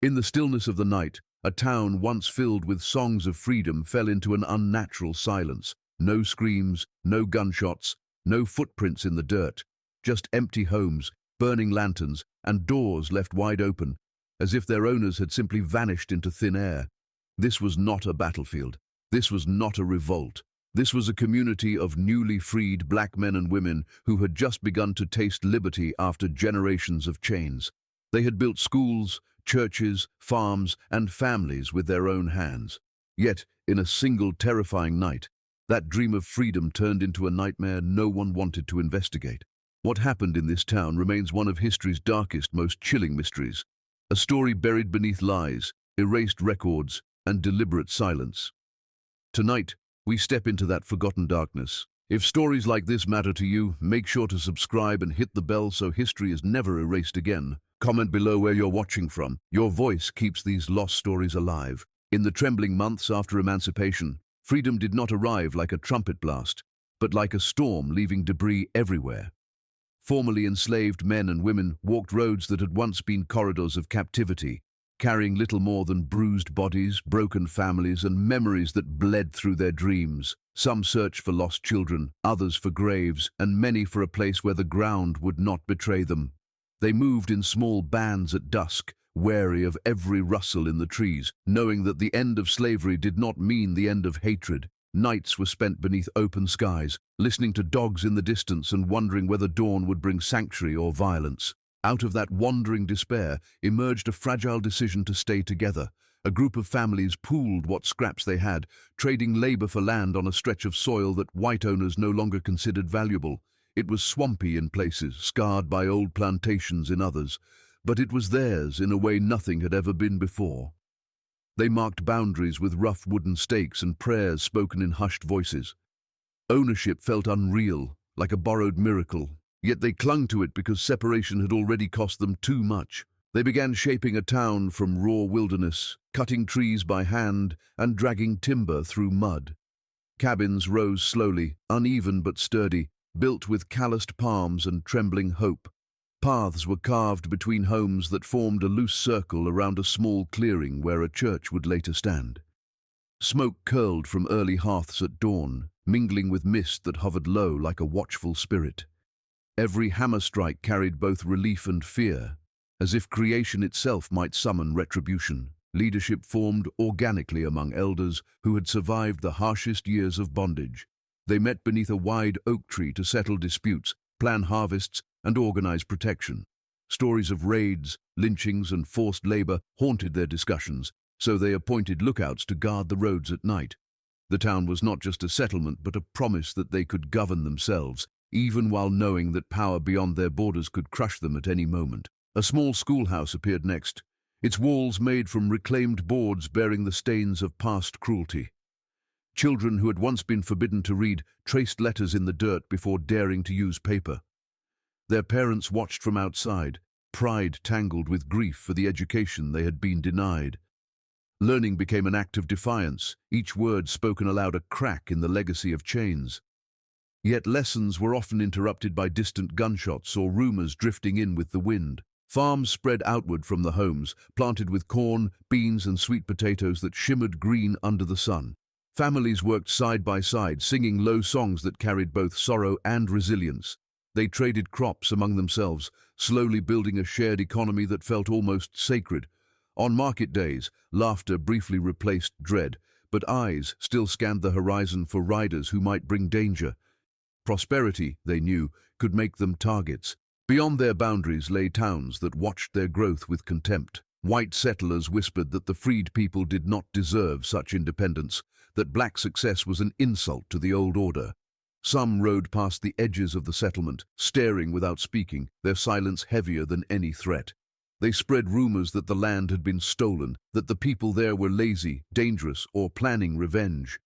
In the stillness of the night, a town once filled with songs of freedom fell into an unnatural silence. No screams, no gunshots, no footprints in the dirt, just empty homes, burning lanterns, and doors left wide open, as if their owners had simply vanished into thin air. This was not a battlefield. This was not a revolt. This was a community of newly freed black men and women who had just begun to taste liberty after generations of chains. They had built schools, churches, farms, and families with their own hands. Yet, in a single terrifying night, that dream of freedom turned into a nightmare no one wanted to investigate. What happened in this town remains one of history's darkest, most chilling mysteries. A story buried beneath lies, erased records, and deliberate silence. Tonight, we step into that forgotten darkness. If stories like this matter to you, make sure to subscribe and hit the bell so history is never erased again. Comment below where you're watching from. Your voice keeps these lost stories alive. In the trembling months after emancipation, freedom did not arrive like a trumpet blast, but like a storm leaving debris everywhere. Formerly enslaved men and women walked roads that had once been corridors of captivity, carrying little more than bruised bodies, broken families, and memories that bled through their dreams. Some searched for lost children, others for graves, and many for a place where the ground would not betray them. They moved in small bands at dusk, wary of every rustle in the trees, knowing that the end of slavery did not mean the end of hatred. Nights were spent beneath open skies, listening to dogs in the distance and wondering whether dawn would bring sanctuary or violence. Out of that wandering despair emerged a fragile decision to stay together. A group of families pooled what scraps they had, trading labor for land on a stretch of soil that white owners no longer considered valuable. It was swampy in places, scarred by old plantations in others, but it was theirs in a way nothing had ever been before. They marked boundaries with rough wooden stakes and prayers spoken in hushed voices. Ownership felt unreal, like a borrowed miracle, yet they clung to it because separation had already cost them too much. They began shaping a town from raw wilderness, cutting trees by hand and dragging timber through mud. Cabins rose slowly, uneven but sturdy, built with calloused palms and trembling hope. Paths were carved between homes that formed a loose circle around a small clearing where a church would later stand. Smoke curled from early hearths at dawn, mingling with mist that hovered low like a watchful spirit. Every hammer strike carried both relief and fear, as if creation itself might summon retribution. Leadership formed organically among elders who had survived the harshest years of bondage. They met beneath a wide oak tree to settle disputes, plan harvests, and organize protection. Stories of raids, lynchings, and forced labor haunted their discussions, so they appointed lookouts to guard the roads at night. The town was not just a settlement, but a promise that they could govern themselves, even while knowing that power beyond their borders could crush them at any moment. A small schoolhouse appeared next, its walls made from reclaimed boards bearing the stains of past cruelty. Children who had once been forbidden to read traced letters in the dirt before daring to use paper. Their parents watched from outside, pride tangled with grief for the education they had been denied. Learning became an act of defiance, each word spoken aloud a crack in the legacy of chains. Yet lessons were often interrupted by distant gunshots or rumors drifting in with the wind. Farms spread outward from the homes, planted with corn, beans, and sweet potatoes that shimmered green under the sun. Families worked side by side, singing low songs that carried both sorrow and resilience. They traded crops among themselves, slowly building a shared economy that felt almost sacred. On market days, laughter briefly replaced dread, but eyes still scanned the horizon for riders who might bring danger. Prosperity, they knew, could make them targets. Beyond their boundaries lay towns that watched their growth with contempt. White settlers whispered that the freed people did not deserve such independence, that black success was an insult to the old order. Some rode past the edges of the settlement, staring without speaking, their silence heavier than any threat. They spread rumors that the land had been stolen, that the people there were lazy, dangerous, or planning revenge.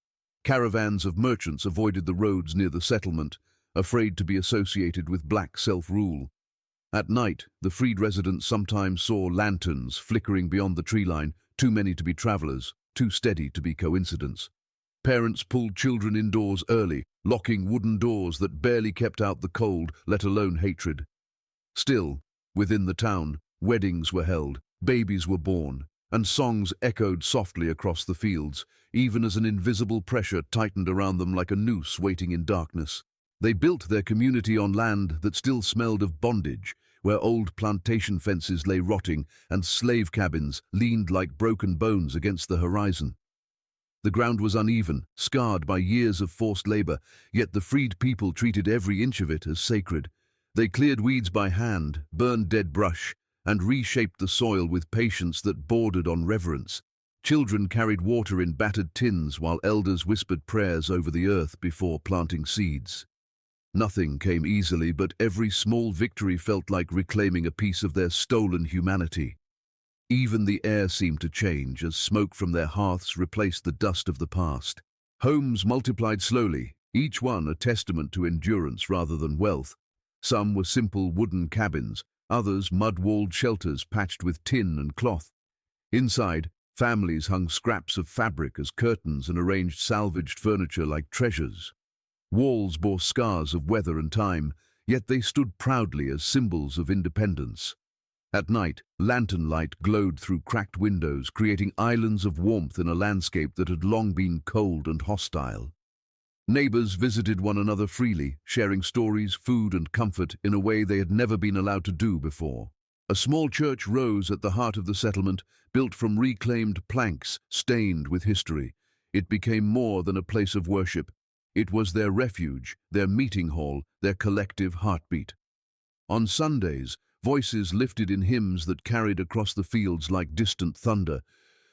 Caravans of merchants avoided the roads near the settlement, afraid to be associated with black self-rule. At night, the freed residents sometimes saw lanterns flickering beyond the tree line, too many to be travelers, too steady to be coincidence. Parents pulled children indoors early, locking wooden doors that barely kept out the cold, let alone hatred. Still, within the town, weddings were held, Babies were born, and songs echoed softly across the fields, even as an invisible pressure tightened around them like a noose waiting in darkness. They built their community on land that still smelled of bondage, where old plantation fences lay rotting and slave cabins leaned like broken bones against the horizon. The ground was uneven, scarred by years of forced labor, yet the freed people treated every inch of it as sacred. They cleared weeds by hand, burned dead brush, and reshaped the soil with patience that bordered on reverence. Children carried water in battered tins while elders whispered prayers over the earth before planting seeds. Nothing came easily, but every small victory felt like reclaiming a piece of their stolen humanity. Even the air seemed to change as smoke from their hearths replaced the dust of the past. Homes multiplied slowly, each one a testament to endurance rather than wealth. Some were simple wooden cabins, others mud-walled shelters patched with tin and cloth. Inside, families hung scraps of fabric as curtains and arranged salvaged furniture like treasures. Walls bore scars of weather and time, yet they stood proudly as symbols of independence. At night, lantern light glowed through cracked windows, creating islands of warmth in a landscape that had long been cold and hostile. Neighbors visited one another freely, sharing stories, food, and comfort in a way they had never been allowed to do before. A small church rose at the heart of the settlement, built from reclaimed planks stained with history. It became more than a place of worship. It was their refuge, their meeting hall, their collective heartbeat. On Sundays, voices lifted in hymns that carried across the fields like distant thunder.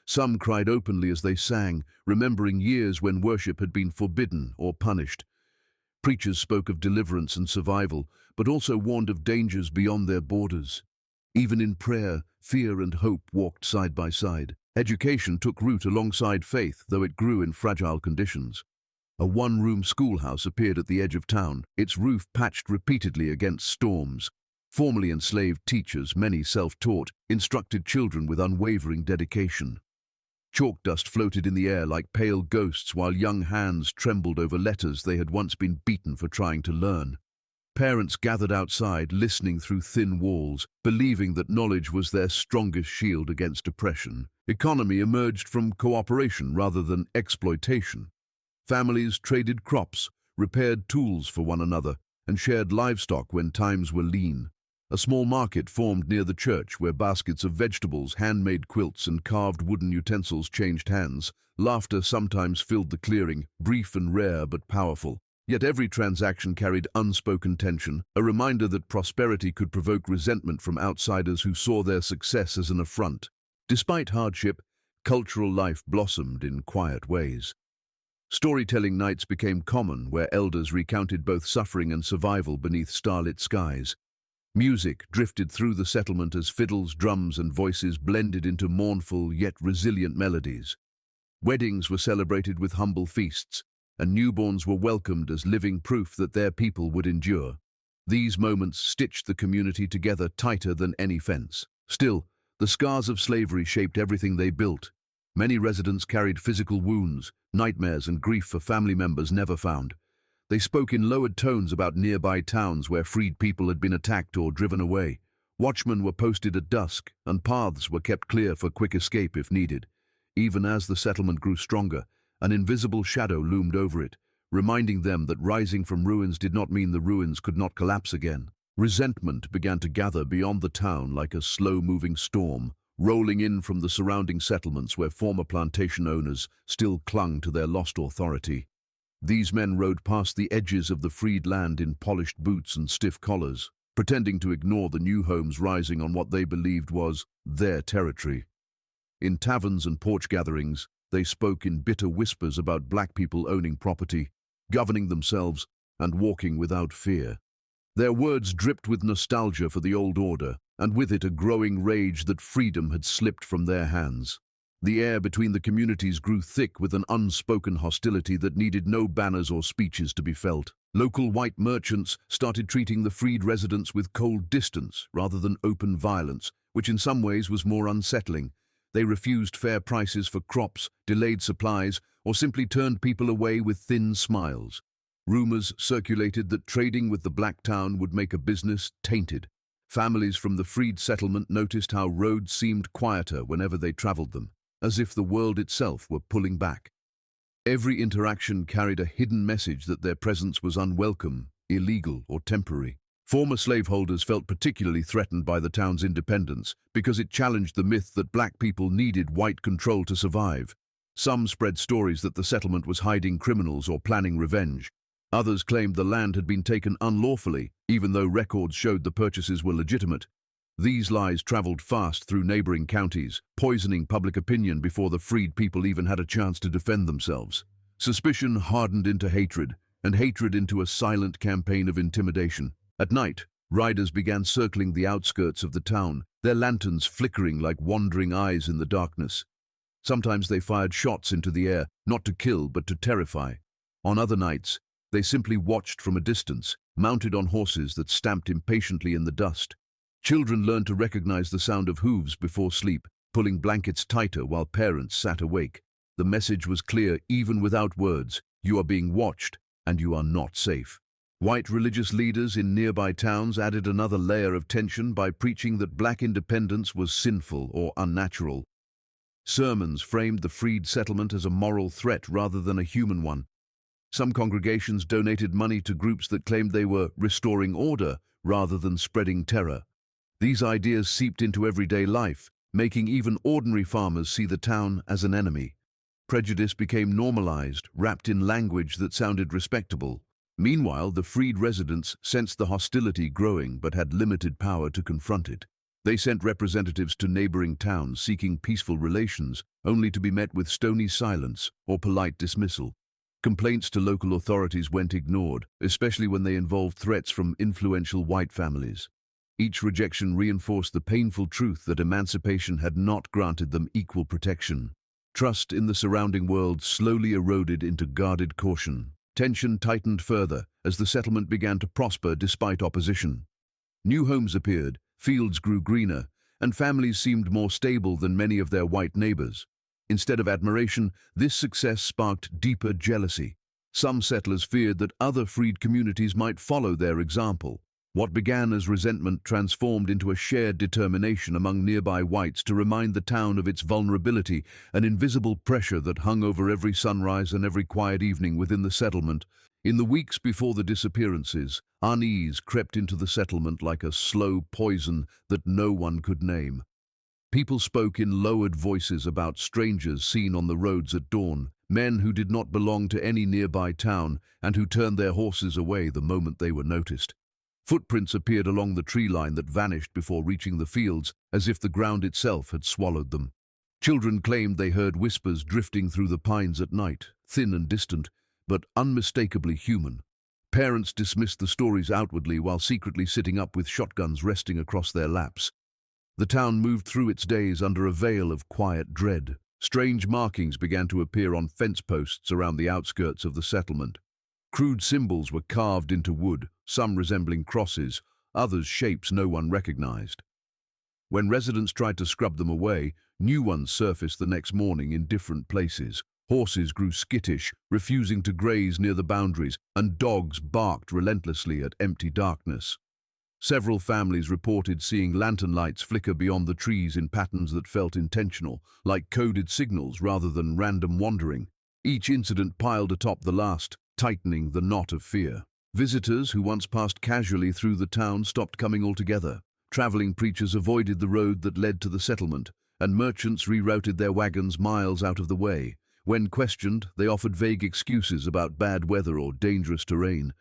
Some cried openly as they sang, remembering years when worship had been forbidden or punished. Preachers spoke of deliverance and survival, but also warned of dangers beyond their borders. Even in prayer, fear and hope walked side by side. Education took root alongside faith, though it grew in fragile conditions. A one-room schoolhouse appeared at the edge of town, its roof patched repeatedly against storms. Formerly enslaved teachers, many self-taught, instructed children with unwavering dedication. Chalk dust floated in the air like pale ghosts while young hands trembled over letters they had once been beaten for trying to learn. Parents gathered outside, listening through thin walls, believing that knowledge was their strongest shield against oppression. Economy emerged from cooperation rather than exploitation. Families traded crops, repaired tools for one another, and shared livestock when times were lean. A small market formed near the church where baskets of vegetables, handmade quilts, and carved wooden utensils changed hands. Laughter sometimes filled the clearing, brief and rare but powerful. Yet every transaction carried unspoken tension, a reminder that prosperity could provoke resentment from outsiders who saw their success as an affront. Despite hardship, cultural life blossomed in quiet ways. Storytelling nights became common, where elders recounted both suffering and survival beneath starlit skies. Music drifted through the settlement as fiddles, drums, and voices blended into mournful yet resilient melodies. Weddings were celebrated with humble feasts, and newborns were welcomed as living proof that their people would endure. These moments stitched the community together tighter than any fence. Still, the scars of slavery shaped everything they built. Many residents carried physical wounds, nightmares, and grief for family members never found. They spoke in lowered tones about nearby towns where freed people had been attacked or driven away. Watchmen were posted at dusk, and paths were kept clear for quick escape if needed. Even as the settlement grew stronger, an invisible shadow loomed over it, reminding them that rising from ruins did not mean the ruins could not collapse again. Resentment began to gather beyond the town like a slow-moving storm, rolling in from the surrounding settlements where former plantation owners still clung to their lost authority. These men rode past the edges of the freed land in polished boots and stiff collars, pretending to ignore the new homes rising on what they believed was their territory. In taverns and porch gatherings, they spoke in bitter whispers about black people owning property, governing themselves, and walking without fear. Their words dripped with nostalgia for the old order, and with it a growing rage that freedom had slipped from their hands. The air between the communities grew thick with an unspoken hostility that needed no banners or speeches to be felt. Local white merchants started treating the freed residents with cold distance rather than open violence, which in some ways was more unsettling. They refused fair prices for crops, delayed supplies, or simply turned people away with thin smiles. Rumors circulated that trading with the Black Town would make a business tainted. Families from the freed settlement noticed how roads seemed quieter whenever they traveled them, as if the world itself were pulling back. Every interaction carried a hidden message that their presence was unwelcome, illegal, or temporary. Former slaveholders felt particularly threatened by the town's independence because it challenged the myth that black people needed white control to survive. Some spread stories that the settlement was hiding criminals or planning revenge. Others claimed the land had been taken unlawfully, even though records showed the purchases were legitimate. These lies traveled fast through neighboring counties, poisoning public opinion before the freed people even had a chance to defend themselves. Suspicion hardened into hatred, and hatred into a silent campaign of intimidation. At night, riders began circling the outskirts of the town, their lanterns flickering like wandering eyes in the darkness. Sometimes they fired shots into the air, not to kill but to terrify. On other nights, they simply watched from a distance, mounted on horses that stamped impatiently in the dust. Children learned to recognize the sound of hooves before sleep, pulling blankets tighter while parents sat awake. The message was clear even without words: you are being watched, and you are not safe. White religious leaders in nearby towns added another layer of tension by preaching that black independence was sinful or unnatural. Sermons framed the freed settlement as a moral threat rather than a human one. Some congregations donated money to groups that claimed they were restoring order rather than spreading terror. These ideas seeped into everyday life, making even ordinary farmers see the town as an enemy. Prejudice became normalized, wrapped in language that sounded respectable. Meanwhile, the freed residents sensed the hostility growing but had limited power to confront it. They sent representatives to neighboring towns seeking peaceful relations, only to be met with stony silence or polite dismissal. Complaints to local authorities went ignored, especially when they involved threats from influential white families. Each rejection reinforced the painful truth that emancipation had not granted them equal protection. Trust in the surrounding world slowly eroded into guarded caution. Tension tightened further as the settlement began to prosper despite opposition. New homes appeared, fields grew greener, and families seemed more stable than many of their white neighbors. Instead of admiration, this success sparked deeper jealousy. Some settlers feared that other freed communities might follow their example. What began as resentment transformed into a shared determination among nearby whites to remind the town of its vulnerability, an invisible pressure that hung over every sunrise and every quiet evening within the settlement. In the weeks before the disappearances, unease crept into the settlement like a slow poison that no one could name. People spoke in lowered voices about strangers seen on the roads at dawn, men who did not belong to any nearby town and who turned their horses away the moment they were noticed. Footprints appeared along the tree line that vanished before reaching the fields, as if the ground itself had swallowed them. Children claimed they heard whispers drifting through the pines at night, thin and distant, but unmistakably human. Parents dismissed the stories outwardly while secretly sitting up with shotguns resting across their laps. The town moved through its days under a veil of quiet dread. Strange markings began to appear on fence posts around the outskirts of the settlement. Crude symbols were carved into wood, some resembling crosses, others shapes no one recognized. When residents tried to scrub them away, new ones surfaced the next morning in different places. Horses grew skittish, refusing to graze near the boundaries, and dogs barked relentlessly at empty darkness. Several families reported seeing lantern lights flicker beyond the trees in patterns that felt intentional, like coded signals rather than random wandering. Each incident piled atop the last, tightening the knot of fear. Visitors who once passed casually through the town stopped coming altogether. Traveling preachers avoided the road that led to the settlement, and merchants rerouted their wagons miles out of the way. When questioned, they offered vague excuses about bad weather or dangerous terrain.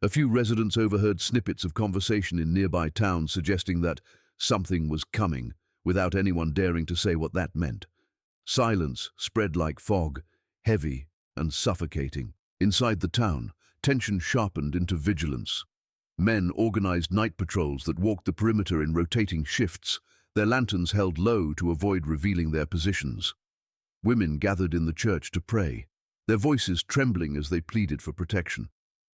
A few residents overheard snippets of conversation in nearby towns suggesting that something was coming, without anyone daring to say what that meant. Silence spread like fog, heavy and suffocating. Inside the town, tension sharpened into vigilance. Men organized night patrols that walked the perimeter in rotating shifts, their lanterns held low to avoid revealing their positions. Women gathered in the church to pray, their voices trembling as they pleaded for protection.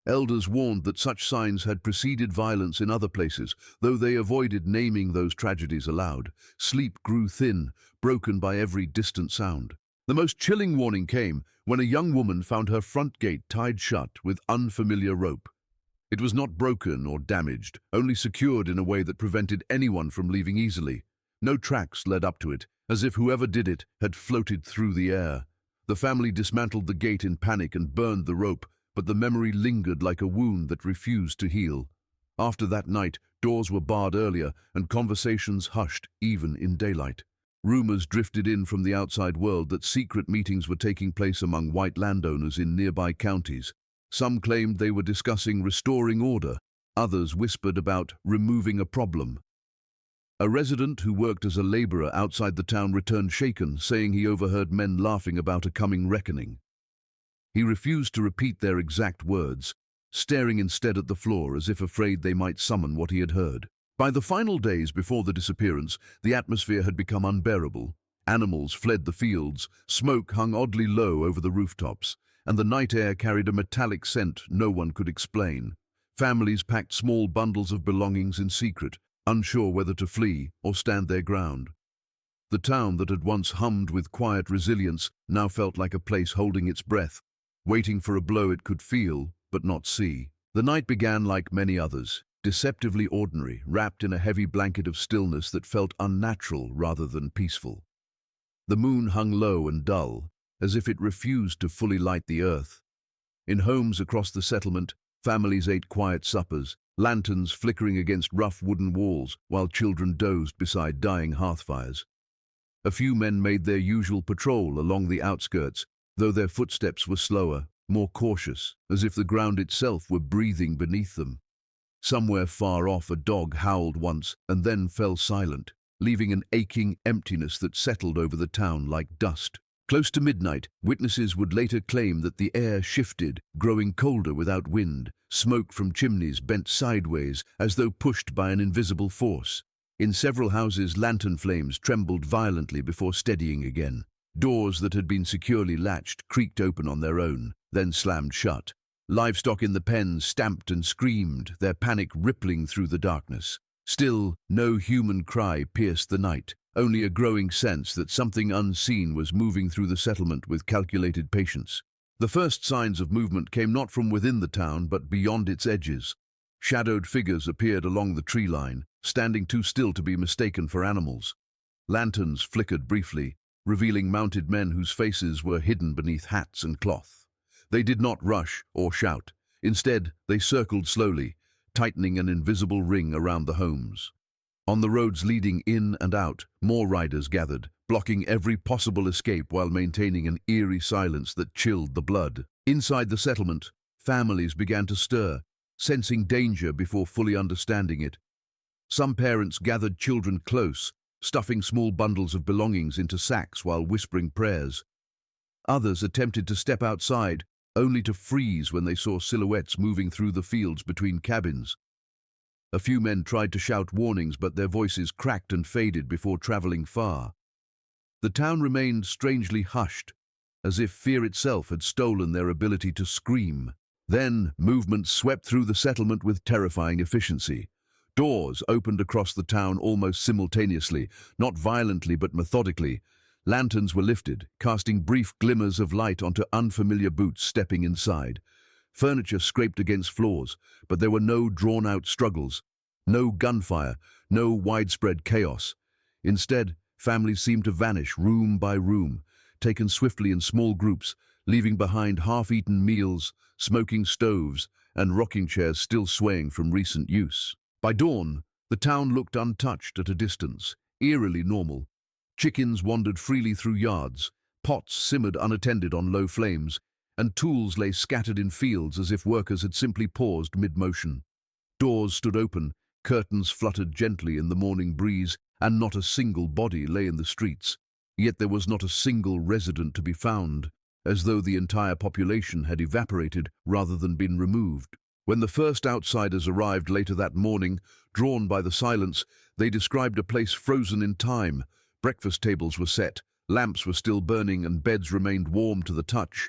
Elders warned that such signs had preceded violence in other places, though they avoided naming those tragedies aloud. Sleep grew thin, broken by every distant sound. The most chilling warning came when a young woman found her front gate tied shut with unfamiliar rope. It was not broken or damaged, only secured in a way that prevented anyone from leaving easily. No tracks led up to it, as if whoever did it had floated through the air. The family dismantled the gate in panic and burned the rope, but the memory lingered like a wound that refused to heal. After that night, doors were barred earlier and conversations hushed, even in daylight. Rumors drifted in from the outside world that secret meetings were taking place among white landowners in nearby counties. Some claimed they were discussing restoring order. Others whispered about removing a problem. A resident who worked as a laborer outside the town returned shaken, saying he overheard men laughing about a coming reckoning. He refused to repeat their exact words, staring instead at the floor as if afraid they might summon what he had heard. By the final days before the disappearance, the atmosphere had become unbearable. Animals fled the fields, smoke hung oddly low over the rooftops, and the night air carried a metallic scent no one could explain. Families packed small bundles of belongings in secret, unsure whether to flee or stand their ground. The town that had once hummed with quiet resilience now felt like a place holding its breath, waiting for a blow it could feel but not see. The night began like many others, deceptively ordinary, wrapped in a heavy blanket of stillness that felt unnatural rather than peaceful. The moon hung low and dull, as if it refused to fully light the earth. In homes across the settlement, families ate quiet suppers, lanterns flickering against rough wooden walls while children dozed beside dying hearthfires. A few men made their usual patrol along the outskirts, though their footsteps were slower, more cautious, as if the ground itself were breathing beneath them. Somewhere far off, a dog howled once and then fell silent, leaving an aching emptiness that settled over the town like dust. Close to midnight, witnesses would later claim that the air shifted, growing colder without wind. Smoke from chimneys bent sideways as though pushed by an invisible force. In several houses, lantern flames trembled violently before steadying again. Doors that had been securely latched creaked open on their own, then slammed shut. Livestock in the pens stamped and screamed, their panic rippling through the darkness. Still, no human cry pierced the night, only a growing sense that something unseen was moving through the settlement with calculated patience. The first signs of movement came not from within the town, but beyond its edges. Shadowed figures appeared along the tree line, standing too still to be mistaken for animals. Lanterns flickered briefly, revealing mounted men whose faces were hidden beneath hats and cloth. They did not rush or shout. Instead, they circled slowly, tightening an invisible ring around the homes. On the roads leading in and out, more riders gathered, blocking every possible escape while maintaining an eerie silence that chilled the blood. Inside the settlement, families began to stir, sensing danger before fully understanding it. Some parents gathered children close, stuffing small bundles of belongings into sacks while whispering prayers. Others attempted to step outside, only to freeze when they saw silhouettes moving through the fields between cabins. A few men tried to shout warnings, but their voices cracked and faded before traveling far. The town remained strangely hushed, as if fear itself had stolen their ability to scream. Then, movement swept through the settlement with terrifying efficiency. Doors opened across the town almost simultaneously, not violently but methodically. Lanterns were lifted, casting brief glimmers of light onto unfamiliar boots stepping inside. Furniture scraped against floors, but there were no drawn-out struggles, no gunfire, no widespread chaos. Instead, families seemed to vanish room by room, taken swiftly in small groups, leaving behind half-eaten meals, smoking stoves, and rocking chairs still swaying from recent use. By dawn, the town looked untouched at a distance, eerily normal. Chickens wandered freely through yards, pots simmered unattended on low flames, and tools lay scattered in fields as if workers had simply paused mid-motion. Doors stood open, curtains fluttered gently in the morning breeze, and not a single body lay in the streets. Yet there was not a single resident to be found, as though the entire population had evaporated rather than been removed. When the first outsiders arrived later that morning, drawn by the silence, they described a place frozen in time. Breakfast tables were set, lamps were still burning, and beds remained warm to the touch.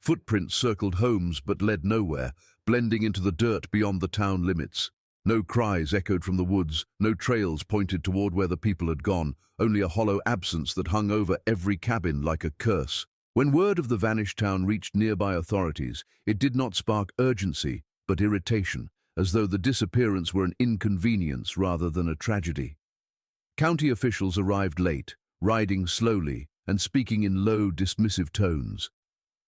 Footprints circled homes but led nowhere, blending into the dirt beyond the town limits. No cries echoed from the woods, no trails pointed toward where the people had gone, only a hollow absence that hung over every cabin like a curse. When word of the vanished town reached nearby authorities, it did not spark urgency, but irritation, as though the disappearance were an inconvenience rather than a tragedy. County officials arrived late, riding slowly and speaking in low, dismissive tones.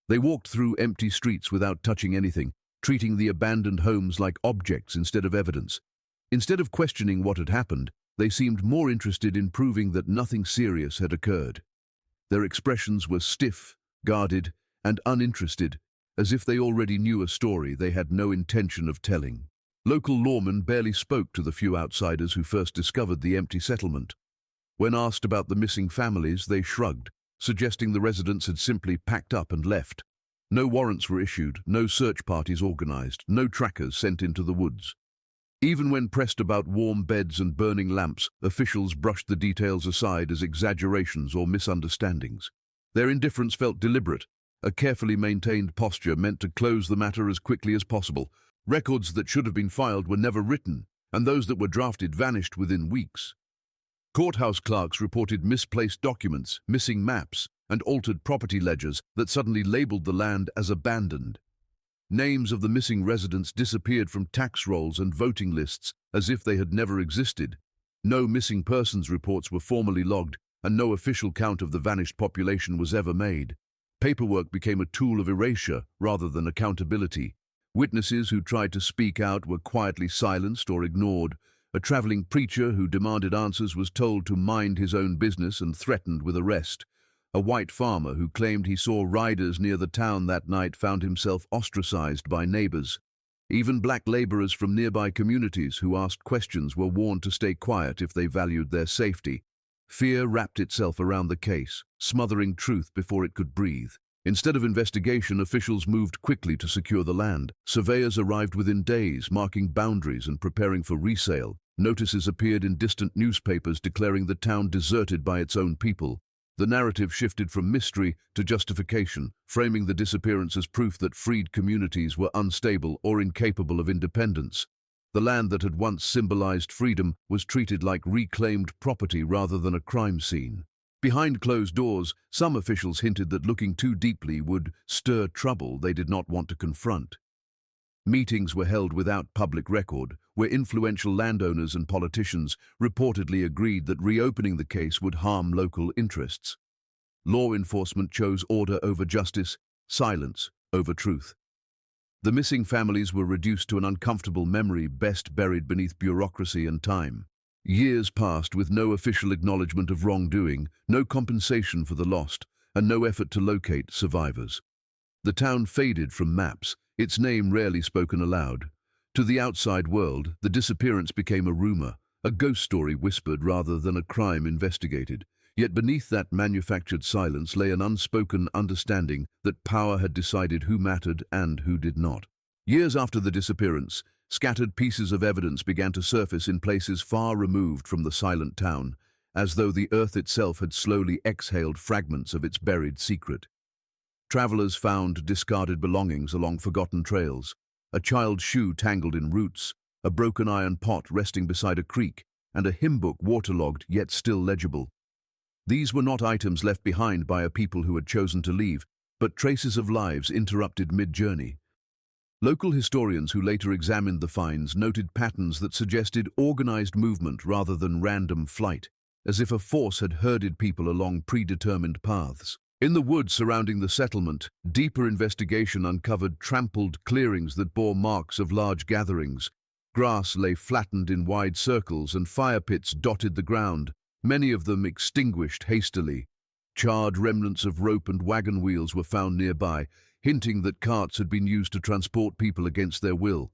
They walked through empty streets without touching anything, treating the abandoned homes like objects instead of evidence. Instead of questioning what had happened, they seemed more interested in proving that nothing serious had occurred. Their expressions were stiff, guarded, and uninterested, as if they already knew a story they had no intention of telling. Local lawmen barely spoke to the few outsiders who first discovered the empty settlement. When asked about the missing families, they shrugged, suggesting the residents had simply packed up and left. No warrants were issued, no search parties organized, no trackers sent into the woods. Even when pressed about warm beds and burning lamps, officials brushed the details aside as exaggerations or misunderstandings. Their indifference felt deliberate, a carefully maintained posture meant to close the matter as quickly as possible. Records that should have been filed were never written, and those that were drafted vanished within weeks. Courthouse clerks reported misplaced documents, missing maps, and altered property ledgers that suddenly labeled the land as abandoned. Names of the missing residents disappeared from tax rolls and voting lists as if they had never existed. No missing persons reports were formally logged, and no official count of the vanished population was ever made. Paperwork became a tool of erasure rather than accountability. Witnesses who tried to speak out were quietly silenced or ignored. A traveling preacher who demanded answers was told to mind his own business and threatened with arrest. A white farmer who claimed he saw riders near the town that night found himself ostracized by neighbors. Even black laborers from nearby communities who asked questions were warned to stay quiet if they valued their safety. Fear wrapped itself around the case, smothering truth before it could breathe. Instead of investigation, officials moved quickly to secure the land. Surveyors arrived within days, marking boundaries and preparing for resale. Notices appeared in distant newspapers declaring the town deserted by its own people. The narrative shifted from mystery to justification, framing the disappearance as proof that freed communities were unstable or incapable of independence. The land that had once symbolized freedom was treated like reclaimed property rather than a crime scene. Behind closed doors, some officials hinted that looking too deeply would stir trouble they did not want to confront. Meetings were held without public record, where influential landowners and politicians reportedly agreed that reopening the case would harm local interests. Law enforcement chose order over justice, silence over truth. The missing families were reduced to an uncomfortable memory best buried beneath bureaucracy and time. Years passed with no official acknowledgement of wrongdoing, no compensation for the lost, and no effort to locate survivors. The town faded from maps, its name rarely spoken aloud. To the outside world, the disappearance became a rumor, a ghost story whispered rather than a crime investigated. Yet beneath that manufactured silence lay an unspoken understanding that power had decided who mattered and who did not. Years after the disappearance, scattered pieces of evidence began to surface in places far removed from the silent town, as though the earth itself had slowly exhaled fragments of its buried secret. Travelers found discarded belongings along forgotten trails, a child's shoe tangled in roots, a broken iron pot resting beside a creek, and a hymn book waterlogged yet still legible. These were not items left behind by a people who had chosen to leave, but traces of lives interrupted mid-journey. Local historians who later examined the finds noted patterns that suggested organized movement rather than random flight, as if a force had herded people along predetermined paths. In the woods surrounding the settlement, deeper investigation uncovered trampled clearings that bore marks of large gatherings. Grass lay flattened in wide circles and fire pits dotted the ground, many of them extinguished hastily. Charred remnants of rope and wagon wheels were found nearby, hinting that carts had been used to transport people against their will.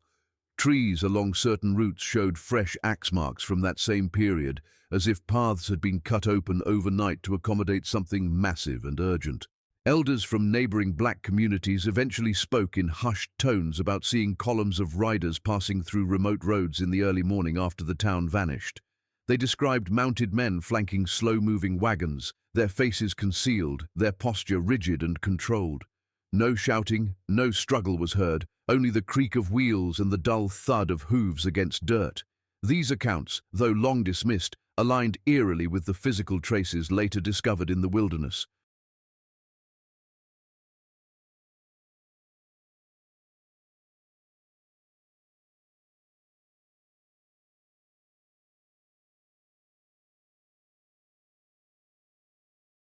Trees along certain routes showed fresh axe marks from that same period, as if paths had been cut open overnight to accommodate something massive and urgent. Elders from neighboring black communities eventually spoke in hushed tones about seeing columns of riders passing through remote roads in the early morning after the town vanished. They described mounted men flanking slow-moving wagons, their faces concealed, their posture rigid and controlled. No shouting, no struggle was heard, only the creak of wheels and the dull thud of hooves against dirt. These accounts, though long dismissed, aligned eerily with the physical traces later discovered in the wilderness.